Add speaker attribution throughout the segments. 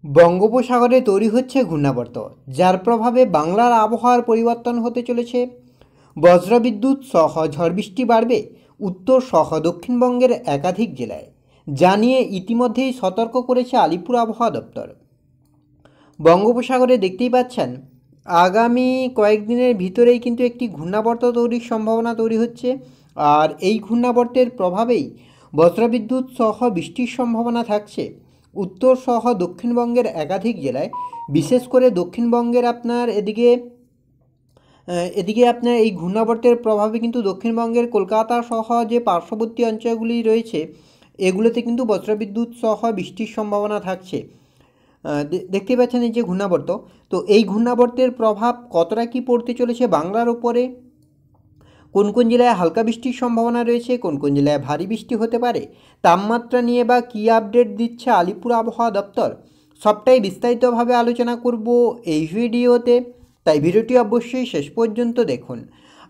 Speaker 1: বঙ্গোপসাগরে তৈরি হচ্ছে ঘূর্ণাবর্ত, যার প্রভাবে বাংলার আবহাওয়ার পরিবর্তন হতে চলেছে। বজ্রবিদ্যুৎ সহ ঝড় বৃষ্টি বাড়বে উত্তর সহ দক্ষিণবঙ্গের একাধিক জেলায়, যা নিয়ে ইতিমধ্যেই সতর্ক করেছে আলিপুর আবহাওয়া দপ্তর। বঙ্গোপসাগরে দেখতেই পাচ্ছেন, আগামী কয়েকদিনের ভিতরেই কিন্তু একটি ঘূর্ণাবর্ত তৈরির সম্ভাবনা তৈরি হচ্ছে। আর এই ঘূর্ণাবর্তের প্রভাবেই বজ্রবিদ্যুৎ সহ বৃষ্টির সম্ভাবনা থাকছে উত্তর সহ দক্ষিণবঙ্গের একাধিক জেলায়। বিশেষ করে দক্ষিণবঙ্গের আপনার এদিকে আপনার এই ঘূর্ণাবর্তের প্রভাবে কিন্তু দক্ষিণবঙ্গের কলকাতা সহ যে পার্শ্ববর্তী অঞ্চলগুলি রয়েছে, এগুলোতে কিন্তু বজ্রবিদ্যুৎ সহ বৃষ্টির সম্ভাবনা থাকছে। দেখতেই পাচ্ছেন এই যে ঘূর্ণাবর্ত, তো এই ঘূর্ণাবর্তের প্রভাব কতটা কী পড়তে চলেছে বাংলার ওপরে, কোন কোন জেলায় হালকা বৃষ্টির সম্ভাবনা রয়েছে, কোন কোন জেলায় ভারী বৃষ্টি হতে পারে, তাপমাত্রা নিয়ে বা কী আপডেট দিচ্ছে আলিপুর আবহাওয়া দপ্তর, সবটাই বিস্তারিতভাবে আলোচনা করব এই ভিডিওতে। তাই ভিডিওটি অবশ্যই শেষ পর্যন্ত দেখুন।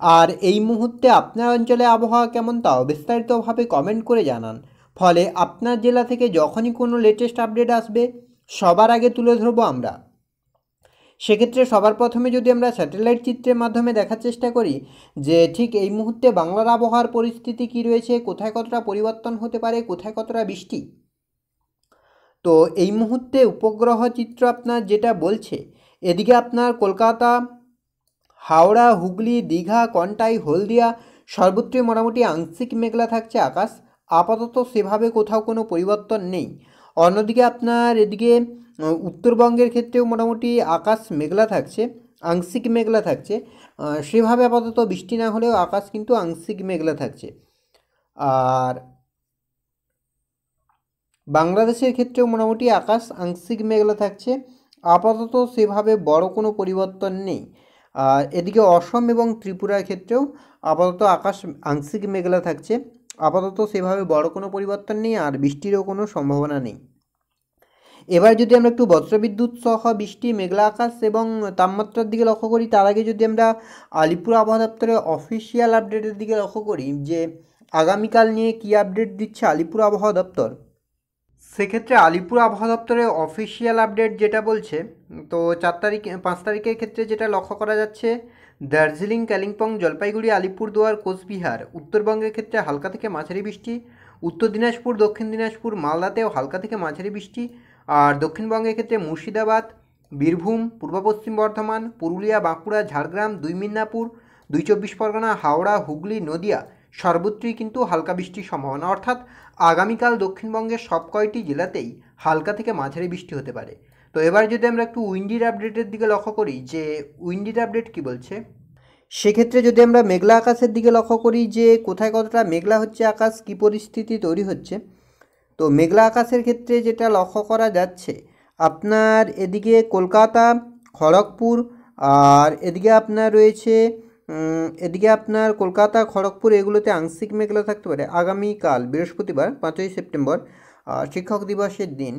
Speaker 1: আর এই মুহূর্তে আপনার অঞ্চলে আবহাওয়া কেমন তাও বিস্তারিতভাবে কমেন্ট করে জানান। ফলে আপনার জেলা থেকে যখনই কোনো লেটেস্ট আপডেট আসবে, সবার আগে তুলে ধরবো আমরা। সেক্ষেত্রে সবার প্রথমে যদি আমরা স্যাটেলাইট চিত্রের মাধ্যমে দেখার চেষ্টা করি যে ঠিক এই মুহূর্তে বাংলার আবহাওয়ার পরিস্থিতি কী রয়েছে, কোথায় কতটা পরিবর্তন হতে পারে, কোথায় কতটা বৃষ্টি। তো এই মুহূর্তে উপগ্রহ চিত্র আপনার যেটা বলছে, এদিকে আপনার কলকাতা, হাওড়া, হুগলি, দীঘা, কন্টাই, হলদিয়া সর্বত্রই মোটামুটি আংশিক মেঘলা থাকছে আকাশ। আপাতত সেভাবে কোথাও কোনো পরিবর্তন নেই। অন্যদিকে আপনার এদিকে উত্তরবঙ্গের ক্ষেত্রেও মোটামুটি আকাশ মেঘলা থাকছে, আংশিক মেঘলা থাকছে। সেভাবে আপাতত বৃষ্টি না হলেও আকাশ কিন্তু আংশিক মেঘলা থাকছে। আর বাংলাদেশের ক্ষেত্রেও মোটামুটি আকাশ আংশিক মেঘলা থাকছে। আপাতত সেভাবে বড় কোনো পরিবর্তন নেই। আর এদিকে অসম এবং ত্রিপুরার ক্ষেত্রেও আপাতত আকাশ আংশিক মেঘলা থাকছে। আপাতত সেভাবে বড় কোনো পরিবর্তন নেই, আর বৃষ্টিরও কোনো সম্ভাবনা নেই। এবার যদি আমরা একটু বজ্রবিদ্যুৎ সহ বৃষ্টি, মেঘলা আকাশ এবং তাপমাত্রার দিকে লক্ষ্য করি, তার আগে যদি আমরা আলিপুর আবহাওয়া দপ্তরের অফিসিয়াল আপডেটের দিকে লক্ষ্য করি যে আগামীকাল নিয়ে কী আপডেট দিচ্ছে আলিপুর আবহাওয়া দপ্তর, সেক্ষেত্রে আলিপুর আবহাওয়া দপ্তরের অফিসিয়াল আপডেট যেটা বলছে, তো 5 তারিখের ক্ষেত্রে যেটা লক্ষ্য করা যাচ্ছে, দার্জিলিং, কালিম্পং, জলপাইগুড়ি, আলিপুরদুয়ার, কোচবিহার উত্তরবঙ্গের ক্ষেত্রে হালকা থেকে মাঝারি বৃষ্টি, উত্তর দিনাজপুর, দক্ষিণ দিনাজপুর, মালদাতেও হালকা থেকে মাঝারি বৃষ্টি। আর দক্ষিণবঙ্গের ক্ষেত্রে মুর্শিদাবাদ, বীরভূম, পূর্ব পশ্চিম বর্ধমান, পুরুলিয়া, বাঁকুড়া, ঝাড়গ্রাম, 2 মিদনাপুর, 2 চব্বিশ পরগনা, হাওড়া, হুগলি, নদিয়া সর্বত্রই কিন্তু হালকা বৃষ্টির সম্ভাবনা। অর্থাৎ আগামীকাল দক্ষিণবঙ্গের সব কয়টি জেলাতেই হালকা থেকে মাঝারি বৃষ্টি হতে পারে। তো এবার যদি আমরা একটু উইন্ডির আপডেটের দিকে লক্ষ্য করি যে উইন্ডির আপডেট কী বলছে, সেক্ষেত্রে যদি আমরা মেঘলা আকাশের দিকে লক্ষ্য করি যে কোথায় কতটা মেঘলা হচ্ছে আকাশ, কী পরিস্থিতি তৈরি হচ্ছে, তো মেঘলা আকাশের ক্ষেত্রে যেটা লক্ষ্য করা যাচ্ছে, আপনার এদিকে কলকাতা, খড়গপুর, আর এদিকে আপনার রয়েছে এদিকে আপনার কলকাতা, খড়গপুর এগুলোতে আংশিক মেঘলা থাকতে পারে আগামীকাল বৃহস্পতিবার 5ই সেপ্টেম্বর, শিক্ষক দিবসের দিন।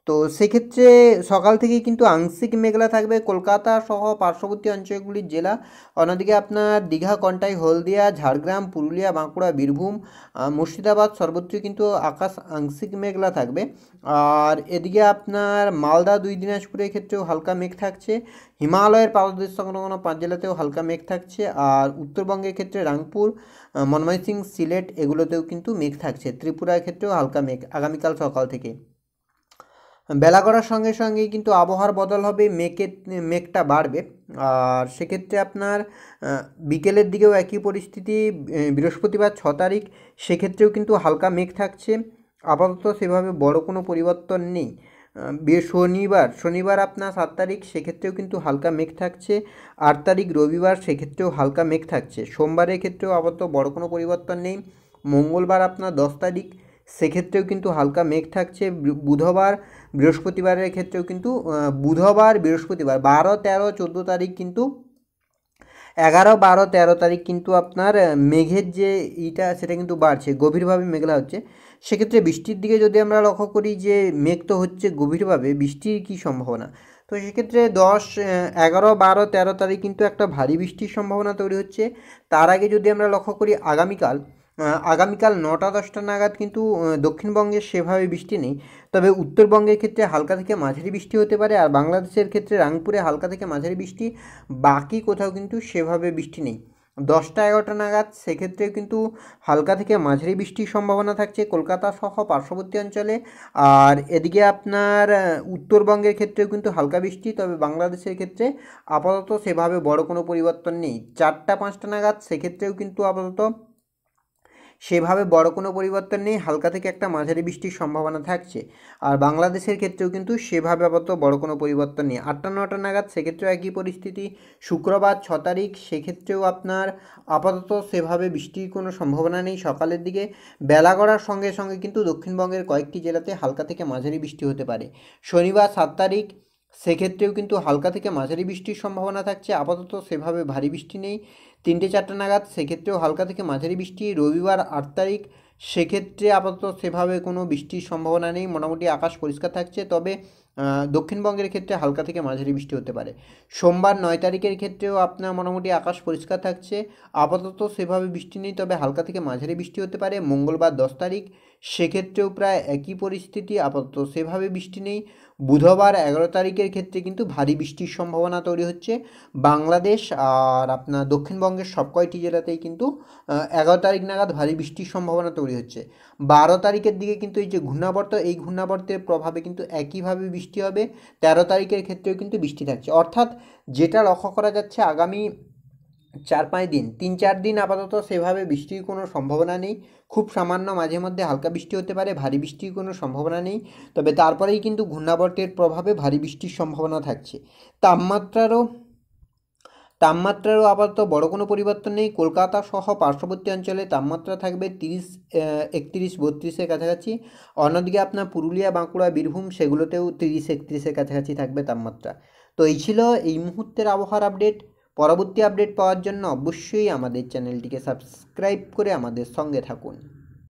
Speaker 1: তো সেক্ষেত্রে সকাল থেকেই কিন্তু আংশিক মেঘলা থাকবে কলকাতা সহ পার্শ্ববর্তী অঞ্চলগুলির জেলা। অন্যদিকে আপনার দীঘা, কন্টাই, হলদিয়া, ঝাড়গ্রাম, পুরুলিয়া, বাঁকুড়া, বীরভূম, মুর্শিদাবাদ সর্বত্রই কিন্তু আকাশ আংশিক মেঘলা থাকবে। আর এদিকে আপনার মালদা, 2 দিনাজপুরের ক্ষেত্রেও হালকা মেঘ থাকছে। হিমালয়ের পাদদেশ সংলগ্ন 5 জেলাতেও হালকা মেঘ থাকছে। আর উত্তরবঙ্গের ক্ষেত্রে রাংপুর, ময়মনসিংহ, সিলেট এগুলোতেও কিন্তু মেঘ থাকছে। ত্রিপুরার ক্ষেত্রেও হালকা মেঘ আগামীকাল সকাল থেকে। বেলা গড়ার সঙ্গে সঙ্গেই কিন্তু আবহাওয়ার বদল হবে, মেঘটা বাড়বে। আর সেক্ষেত্রে আপনার বিকেলের দিকেও একই পরিস্থিতি। বৃহস্পতিবার 6 তারিখ সেক্ষেত্রেও কিন্তু হালকা মেঘ থাকছে। আপাতত সেভাবে বড় কোনো পরিবর্তন নেই। শনিবার আপনার 7 তারিখ সেক্ষেত্রেও কিন্তু হালকা মেঘ থাকছে। 8 তারিখ রবিবার সেক্ষেত্রেও হালকা মেঘ থাকছে। সোমবারের ক্ষেত্রেও আপাতত বড় কোনো পরিবর্তন নেই। মঙ্গলবার আপনার 10 তারিখ সেক্ষেত্রেও কিন্তু হালকা মেঘ থাকছে। বুধবার, বৃহস্পতিবারের ক্ষেত্রেও কিন্তু বুধবার, বৃহস্পতিবার 12, 13, 14 তারিখ কিন্তু 11, 12, 13 তারিখ কিন্তু আপনার মেঘের যে সেটা কিন্তু বাড়ছে, গভীরভাবে মেঘলা হচ্ছে। সেক্ষেত্রে বৃষ্টির দিকে যদি আমরা লক্ষ্য করি যে মেঘ তো হচ্ছে গভীরভাবে, বৃষ্টির কী সম্ভাবনা, তো সেক্ষেত্রে 10, 11, 12, 13 তারিখ কিন্তু একটা ভারী বৃষ্টির সম্ভাবনা তৈরি হচ্ছে। তার আগে যদি আমরা লক্ষ্য করি আগামীকাল আগামীকাল 9টা-10টা নাগাদ কিন্তু দক্ষিণবঙ্গে সেভাবে বৃষ্টি নেই, তবে উত্তরবঙ্গের ক্ষেত্রে হালকা থেকে মাঝারি বৃষ্টি হতে পারে, আর বাংলাদেশের ক্ষেত্রে রাংপুরে হালকা থেকে মাঝারি বৃষ্টি, বাকি কোথাও কিন্তু সেভাবে বৃষ্টি নেই। 10টা-11টা নাগাদ সেক্ষেত্রেও কিন্তু হালকা থেকে মাঝারি বৃষ্টির সম্ভাবনা থাকছে কলকাতা সহ পার্শ্ববর্তী অঞ্চলে। আর এদিকে আপনার উত্তরবঙ্গের ক্ষেত্রেও কিন্তু হালকা বৃষ্টি, তবে বাংলাদেশের ক্ষেত্রে আপাতত সেভাবে বড় কোনো পরিবর্তন নেই। 4টা-5টা নাগাদ সেক্ষেত্রেও কিন্তু আপাতত সেভাবে বড় কোনো পরিবর্তন নেই, হালকা থেকে একটা মাঝারি বৃষ্টির সম্ভাবনা থাকছে। আর বাংলাদেশের ক্ষেত্রেও কিন্তু সেভাবে আপাতত বড় কোনো পরিবর্তন নেই। 8টা-9টা নাগাদ সেক্ষেত্রেও একই পরিস্থিতি। শুক্রবার 6 তারিখ সেক্ষেত্রেও আপনার আপাতত সেভাবে বৃষ্টির কোনো সম্ভাবনা নেই সকালের দিকে। বেলা গড়ার সঙ্গে সঙ্গে কিন্তু দক্ষিণবঙ্গের কয়েকটি জেলাতে হালকা থেকে মাঝারি বৃষ্টি হতে পারে। শনিবার 7 তারিখ সেক্ষেত্রেও কিন্তু হালকা থেকে মাঝারি বৃষ্টির সম্ভাবনা থাকছে, আপাতত সেভাবে ভারী বৃষ্টি নেই। 3টে-4টা নাগাদ সেক্ষেত্রেও হালকা থেকে মাঝারি বৃষ্টি। রবিবার 8 তারিখ সেক্ষেত্রে আপাতত সেভাবে কোনো বৃষ্টির সম্ভাবনা নেই, মোটামুটি আকাশ পরিষ্কার থাকছে, তবে দক্ষিণবঙ্গের ক্ষেত্রে হালকা থেকে মাঝারি বৃষ্টি হতে পারে। সোমবার 9 তারিখের ক্ষেত্রেও আপনার মোটামুটি আকাশ পরিষ্কার থাকছে, আপাতত সেভাবে বৃষ্টি নেই, তবে হালকা থেকে মাঝারি বৃষ্টি হতে পারে। মঙ্গলবার 10 তারিখ সেক্ষেত্রেও প্রায় একই পরিস্থিতি, আপাতত সেভাবে বৃষ্টি নেই। বুধবার 11 তারিখের ক্ষেত্রে কিন্তু ভারী বৃষ্টির সম্ভাবনা তৈরি হচ্ছে বাংলাদেশ আর আপনার দক্ষিণবঙ্গের সব কয়টি জেলাতেই কিন্তু 11 তারিখ নাগাদ ভারী বৃষ্টির সম্ভাবনা তৈরি হচ্ছে। 12 তারিখের দিকে কিন্তু এই যে ঘূর্ণাবর্ত, এই ঘূর্ণাবর্তের প্রভাবে কিন্তু একইভাবে বৃষ্টি হবে। 13 তারিখের ক্ষেত্রেও কিন্তু বৃষ্টি থাকছে, অর্থাৎ যেটা লক্ষ্য করা যাচ্ছে আগামী 4-5 দিন, 3-4 দিন আপাতত সেভাবে বৃষ্টির কোনো সম্ভাবনা নেই। খুব সামান্য মাঝে মধ্যে হালকা বৃষ্টি হতে পারে, ভারী বৃষ্টির কোনো সম্ভাবনা নেই, তবে তারপরেই কিন্তু ঘূর্ণাবর্তের প্রভাবে ভারী বৃষ্টির সম্ভাবনা থাকছে। তাপমাত্রারও তাপমাত্রারও আপাতত বড় কোনো পরিবর্তন নেই। কলকাতা সহ পার্শ্ববর্তী অঞ্চলে তাপমাত্রা থাকবে 30, 31, 32-এর কাছাকাছি। অন্যদিকে আপনার পুরুলিয়া, বাঁকুড়া, বীরভূম সেগুলোতেও 30, 31-এর কাছাকাছি থাকবে তাপমাত্রা। তো এই ছিল এই মুহূর্তের আবহাওয়ার আপডেট। পরবর্তী আপডেট পাওয়ার জন্য অবশ্যই আমাদের চ্যানেলটিকে সাবস্ক্রাইব করে আমাদের সঙ্গে থাকুন।